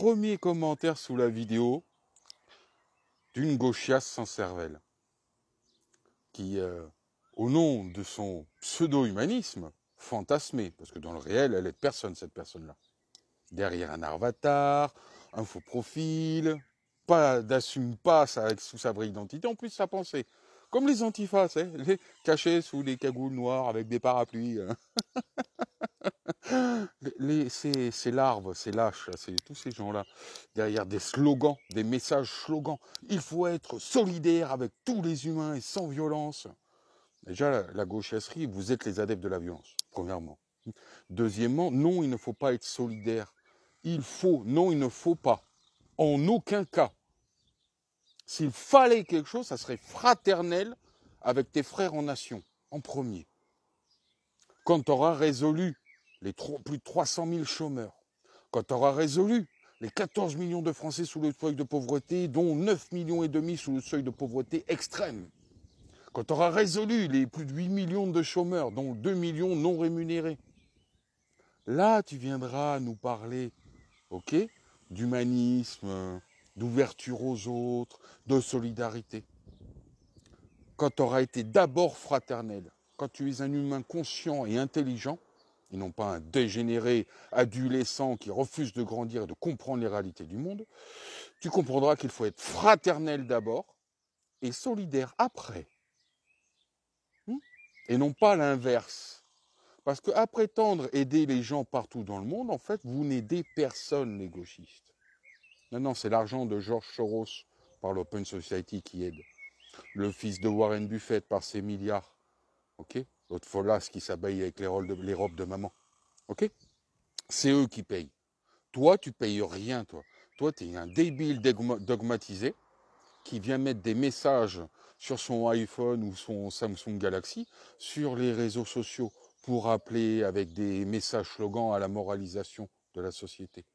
premier commentaire sous la vidéo d'une gauchiasse sans cervelle qui, au nom de son pseudo-humanisme, fantasmé, parce que dans le réel, elle est personne, cette personne-là. Derrière un avatar, un faux profil, d'assume pas sous sa vraie identité, en plus sa pensée. Comme les antifas, les cachés sous des cagoules noires avec des parapluies. Ces larves, ces lâches, c'est tous ces gens-là, derrière des slogans, des messages slogans. Il faut être solidaire avec tous les humains et sans violence. Déjà, la gauchasserie, vous êtes les adeptes de la violence, premièrement. Deuxièmement, non, il ne faut pas être solidaire. Non, il ne faut pas. En aucun cas. S'il fallait quelque chose, ça serait fraternel avec tes frères en nation, en premier. Quand tu auras résolu les plus de 300 000 chômeurs, quand tu auras résolu les 14 millions de Français sous le seuil de pauvreté, dont 9,5 millions sous le seuil de pauvreté extrême, quand tu auras résolu les plus de 8 millions de chômeurs, dont 2 millions non rémunérés, là, tu viendras nous parler, ok, d'humanisme, d'ouverture aux autres, de solidarité. Quand tu auras été d'abord fraternel, quand tu es un humain conscient et intelligent, et non pas un dégénéré adolescent qui refuse de grandir et de comprendre les réalités du monde, tu comprendras qu'il faut être fraternel d'abord et solidaire après. Et non pas l'inverse. Parce qu'à prétendre aider les gens partout dans le monde, en fait, vous n'aidez personne, les gauchistes. Non, c'est l'argent de George Soros par l'Open Society qui aide. Le fils de Warren Buffett par ses milliards. Ok, l'autre folasse qui s'abaille avec les robes de maman. Ok, c'est eux qui payent. Toi, tu payes rien, toi. Toi, tu es un débile dogmatisé qui vient mettre des messages sur son iPhone ou son Samsung Galaxy sur les réseaux sociaux pour appeler avec des messages slogans à la moralisation de la société.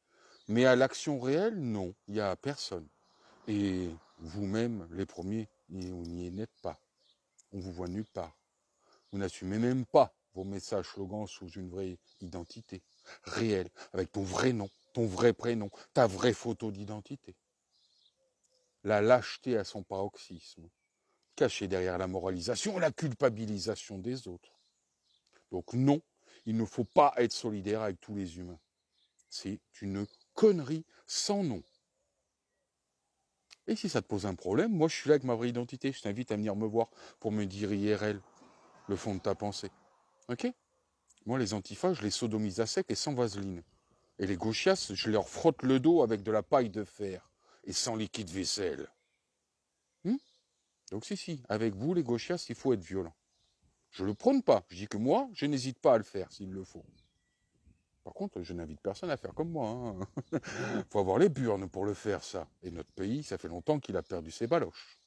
Mais à l'action réelle, non, il n'y a personne. Et vous-même, les premiers, vous n'y êtes pas. On vous voit nulle part. Vous n'assumez même pas vos messages slogans sous une vraie identité réelle, avec ton vrai nom, ton vrai prénom, ta vraie photo d'identité. La lâcheté à son paroxysme, cachée derrière la moralisation, la culpabilisation des autres. Donc non, il ne faut pas être solidaire avec tous les humains. C'est une connerie sans nom. Et si ça te pose un problème, moi je suis là avec ma vraie identité, je t'invite à venir me voir pour me dire IRL le fond de ta pensée. Ok ? Moi les antifas, je les sodomise à sec et sans vaseline. Et les gauchias, je leur frotte le dos avec de la paille de fer et sans liquide vaisselle. Donc si, avec vous les gauchias, il faut être violent. Je ne le prône pas, je dis que moi, je n'hésite pas à le faire s'il le faut. Par contre, je n'invite personne à faire comme moi. Il faut avoir les burnes pour le faire, ça. Et notre pays, ça fait longtemps qu'il a perdu ses baloches.